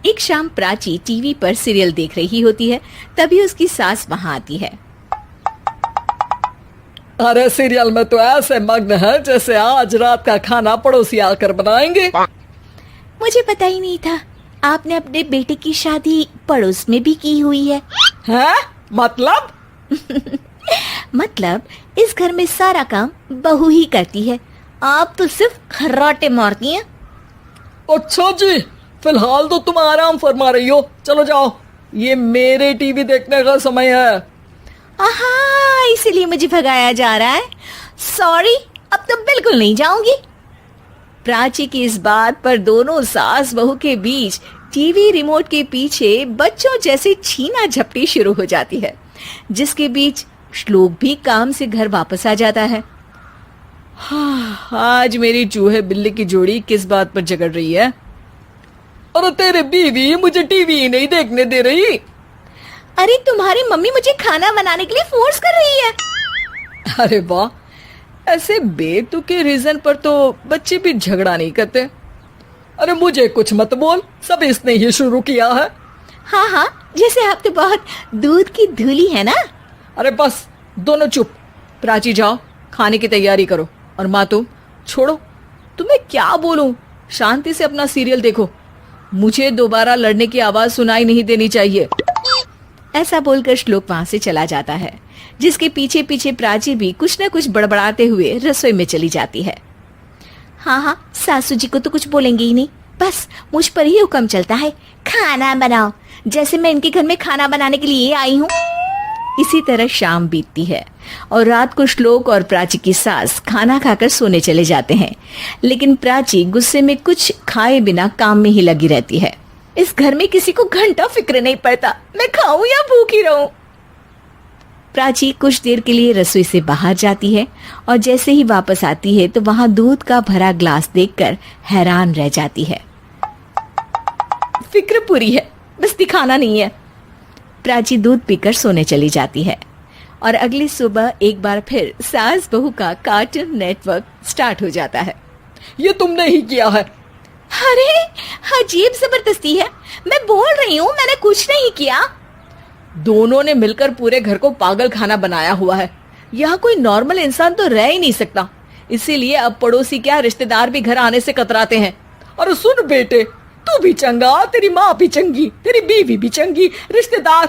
एक शाम प्राची टीवी पर सीरियल देख रही होती है। तभी उसकी सास वहाँ आती है। अरे सीरियल में तो ऐसे मग्न है जैसे आज रात का खाना पड़ोसी आकर बनाएंगे। मुझे पता ही नहीं था आपने अपने बेटे की शादी पड़ोस में भी की हुई है। हैं? मतलब? मतलब इस घर में सारा काम बहू ही करती है, आप तो सिर्फ खर्राटे मारती हैं। अच्छा जी, फिलहाल तो तुम आराम फरमा रही हो, चलो जाओ, ये मेरे टीवी देखने का समय है। आहा, इसीलिए मुझे भगाया जा रहा है। सॉरी, अब तो बिल्कुल नहीं जाऊंगी। प्राची की इस बात पर दोनों सास बहू के बीच टीवी रिमोट के पीछे बच्चों जैसे छीना झपटी शुरू हो जाती है, जिसके बीच श्लोक भी काम से घर वापस आ जाता है। आज मेरी चूहे बिल्ली की जोड़ी किस बात पर झगड़ रही है? अरे तेरे बीवी मुझे टीवी ही नहीं देखने दे रही। अरे तुम्हारी मम्मी मुझे खाना बनाने के लिए फोर्स कर रही है। अरे वाह, ऐसे बेतुके रीजन पर तो बच्चे भी झगड़ा नहीं करते। अरे मुझे कुछ मत बोल, सब इसने ही शुरू किया है। हाँ हाँ, जैसे आप तो बहुत दूध की धूली है ना। अरे बस, दोनों चुप। प्राची जाओ, खाने की तैयारी करो। और माँ तुम छोड़ो, तुम्हें क्या बोलूं, शांति से अपना सीरियल देखो, मुझे दोबारा लड़ने की आवाज सुनाई नहीं देनी चाहिए। ऐसा बोलकर श्लोक वहां से चला जाता है, जिसके पीछे पीछे प्राची भी कुछ न कुछ बड़बड़ाते हुए रसोई में चली जाती है। हाँ हाँ, सासू जी को तो कुछ बोलेंगे ही नहीं, बस मुझ पर ही हुक्म चलता है, खाना बनाओ, जैसे मैं इनके घर में खाना बनाने के लिए आई हूँ। इसी तरह शाम बीतती है और रात को श्लोक और प्राची की सास खाना खाकर सोने चले जाते हैं, लेकिन प्राची गुस्से में कुछ खाए बिना काम में ही लगी रहती है। इस घर में किसी को घंटा फिक्र नहीं पड़ता, मैं खाऊं या भूखी रहूं। प्राची कुछ देर के लिए रसोई से बाहर जाती है और जैसे ही वापस आती है तो वहां दूध का भरा ग्लास देखकर हैरान रह जाती है। फिक्र पूरी है, बस दिखाना नहीं है। प्राची दूध पीकर सोने चली जाती है और अगली सुबह एक बार फिर सास बहू का कार्टून नेटवर्क स्टार्ट हो जाता है। ये तुमने ही किया है। अरे अजीब जबरदस्ती है, मैं बोल रही हूँ मैंने कुछ नहीं किया। दोनों ने मिलकर पूरे घर को पागल खाना बनाया हुआ है। यहाँ कोई नॉर्मल इंसान तो रह ही नहीं सकता, इसीलिए अब पड़ोसी क्या रिश्तेदार भी घर आने से कतराते हैं। और सुन बेटे, तू भी चंगा, तेरी माँ भी चंगी, तेरी बीवी भी चंगी, रिश्तेदार।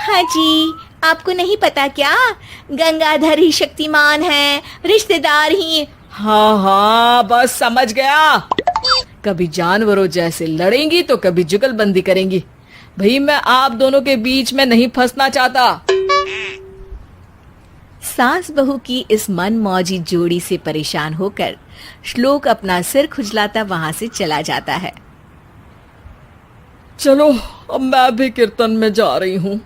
हाँ जी, आपको नहीं पता क्या, गंगाधर ही शक्तिमान है, रिश्तेदार ही। हाँ हाँ, बस समझ गया। कभी जानवरों जैसे लड़ेंगी तो कभी जुगलबंदी करेंगी। भाई मैं आप दोनों के बीच में नहीं फंसना चाहता। सास बहू की इस मनमौजी जोड़ी से परेशान होकर श्लोक अपना सिर खुजलाता वहां से चला जाता है। चलो अब मैं भी कीर्तन में जा रही हूँ।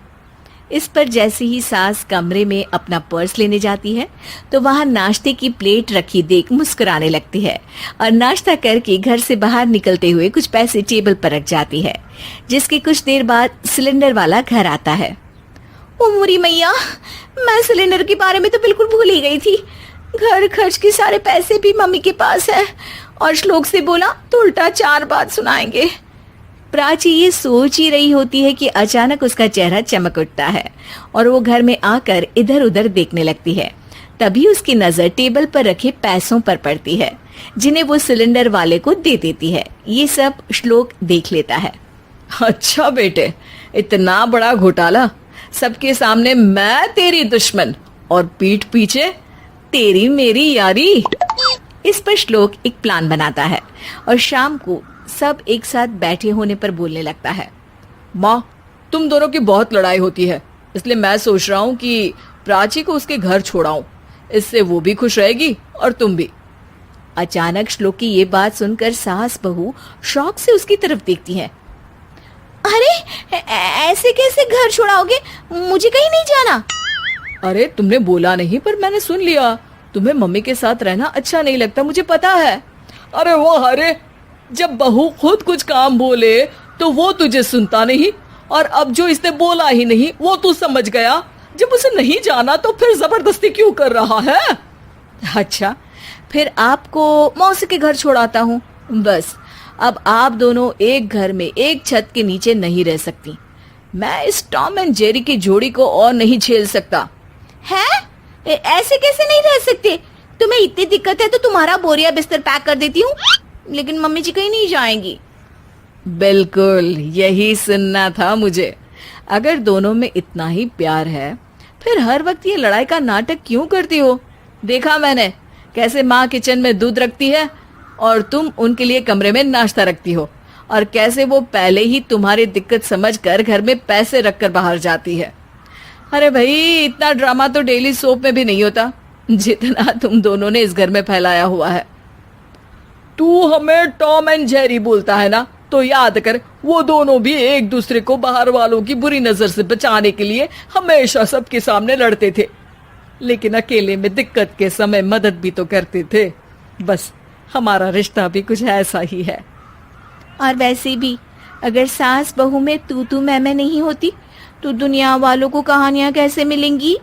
इस पर जैसे ही सास कमरे में अपना पर्स लेने जाती है तो वहां नाश्ते की प्लेट रखी देख मुस्कुराने लगती है और नाश्ता करके घर से बाहर निकलते हुए कुछ पैसे टेबल पर रख जाती है, जिसके कुछ देर बाद सिलेंडर वाला घर आता है। ओ मोरी मैया, मैं सिलेंडर के बारे में तो बिल्कुल भूल ही गई थी। घर खर्च के सारे पैसे भी मम्मी के पास है और श्लोक से बोला तो उल्टा 4 बात सुनाएंगे। प्राची ये सोच ही रही होती है कि अचानक उसका चेहरा चमक उठता है और वो घर में आकर इधर उधर देखने लगती है। तभी उसकी नजर टेबल पर रखे पैसों पर पड़ती है, जिन्हें वो सिलेंडर वाले को दे देती है। ये सब श्लोक देख लेता है। अच्छा बेटे, इतना बड़ा घोटाला, सबके सामने मैं तेरी दुश्मन और पीठ पीछे तेरी मेरी यारी। इस पर श्लोक एक प्लान बनाता है और शाम को सब एक साथ बैठे होने पर बोलने लगता है। माँ, तुम दोनों की बहुत लड़ाई होती है, इसलिए मैं सोच रहा हूँ कि प्राची को उसके घर छोड़ाऊं, इससे वो भी खुश रहेगी और तुम भी। अचानक श्लोक की ये बात सुनकर सास बहू शौक से उसकी तरफ देखती हैं। अरे ऐसे कैसे घर छोड़ाओगे, मुझे कहीं नहीं जाना। अरे तुमने बोला नहीं पर मैंने सुन लिया, तुम्हें मम्मी के साथ रहना अच्छा नहीं लगता, मुझे पता है। अरे वो, अरे जब बहू खुद कुछ काम बोले तो वो तुझे सुनता नहीं, और अब जो इसने बोला ही नहीं वो तू समझ गया। जब उसे नहीं जाना तो फिर जबरदस्ती क्यों कर रहा है? अच्छा, फिर आपको मौसी के घर छोड़ाता हूँ, बस अब आप दोनों एक घर में एक छत के नीचे नहीं रह सकती। मैं इस टॉम एंड जेरी की जोड़ी को और नहीं झेल सकता। है? ऐसे कैसे नहीं रह सकते? तुम्हें इतनी दिक्कत है तो तुम्हारा बोरिया बिस्तर पैक कर देती हूँ, लेकिन मम्मी जी कहीं नहीं जाएंगी। बिल्कुल यही सुनना था मुझे। अगर दोनों में इतना ही प्यार है फिर हर वक्त ये लड़ाई का नाटक क्यों करती हो? देखा मैंने कैसे माँ किचन में दूध रखती है और तुम उनके लिए कमरे में नाश्ता रखती हो, और कैसे वो पहले ही तुम्हारी दिक्कत समझकर घर में पैसे रखकर बाहर जाती है। अरे भाई, इतना ड्रामा तो डेली सोप में भी नहीं होता जितना तुम दोनों ने इस घर में फैलाया हुआ है। तू हमें टॉम एंड जेरी बोलता है ना, तो याद कर वो दोनों भी एक दूसरे को बाहर वालों की बुरी नजर से बचाने के लिए हमेशा सबके सामने लड़ते थे, लेकिन अकेले में दिक्कत के समय मदद भी तो करते थे। बस हमारा रिश्ता भी कुछ ऐसा ही है। और वैसे भी अगर सास बहू में तू मैं नहीं होती तो दुनिया वालों को कहानियां कैसे मिलेंगी?